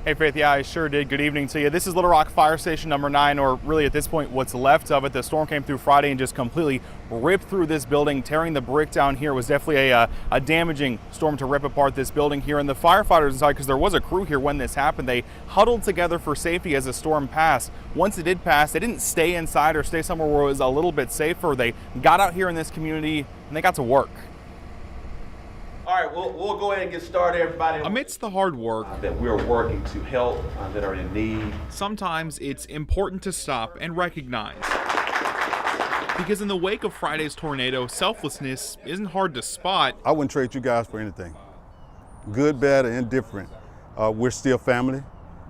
Hey Faith, yeah, I sure did. Good evening to you. This is Little Rock Fire Station number 9, or really at this point what's left of it. The storm came through Friday and just completely ripped through this building, tearing the brick down here. It was definitely a damaging storm to rip apart this building here. And the firefighters inside, because there was a crew here when this happened, they huddled together for safety as the storm passed. Once it did pass, they didn't stay inside or stay somewhere where it was a little bit safer. They got out here in this community and they got to work. All right, we'll go ahead and get started, everybody. Amidst the hard work that we're working to help that are in need. Sometimes it's important to stop and recognize. Because in the wake of Friday's tornado, selflessness isn't hard to spot. I wouldn't trade you guys for anything. Good, bad, or indifferent. We're still family,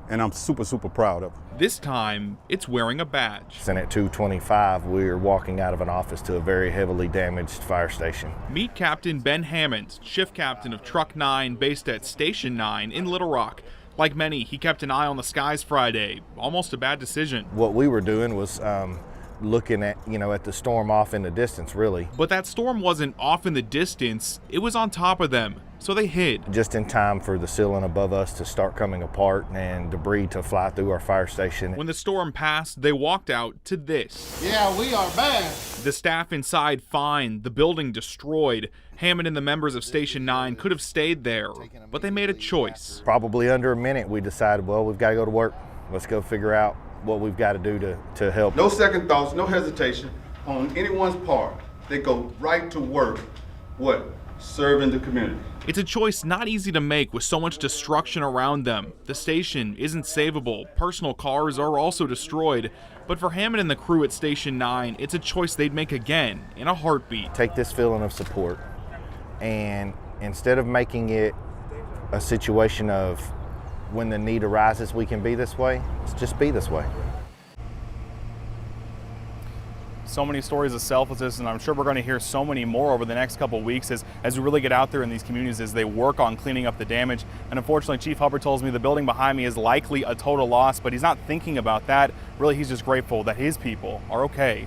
and I'm super, super proud of it. This time, it's wearing a badge. And at 2:25, we're walking out of an office to a very heavily damaged fire station. Meet Captain Ben Hammond, shift captain of Truck 9 based at Station 9 in Little Rock. Like many, he kept an eye on the skies Friday. Almost a bad decision. What we were doing was looking at, at the storm off in the distance, really. But that storm wasn't off in the distance, it was on top of them. So they hid. Just in time for the ceiling above us to start coming apart and debris to fly through our fire station. When the storm passed, they walked out to this. Yeah, we are bad. The staff inside fine, the building destroyed. Hammond and the members of Station 9 could have stayed there, but they made a choice. Probably under a minute, we decided, well, we've got to go to work. Let's go figure out what we've got to do to help. No second thoughts, no hesitation on anyone's part. They go right to work. What? Serving the community. It's a choice not easy to make with so much destruction around them. The station isn't savable. Personal cars are also destroyed. But for Hammond and the crew at Station 9, it's a choice they'd make again in a heartbeat. Take this feeling of support, and instead of making it a situation of when the need arises we can be this way, let's just be this way. So many stories of selflessness, and I'm sure we're going to hear so many more over the next couple of weeks as we really get out there in these communities as they work on cleaning up the damage. And unfortunately, Chief Hubbard tells me the building behind me is likely a total loss, but he's not thinking about that. Really, he's just grateful that his people are okay.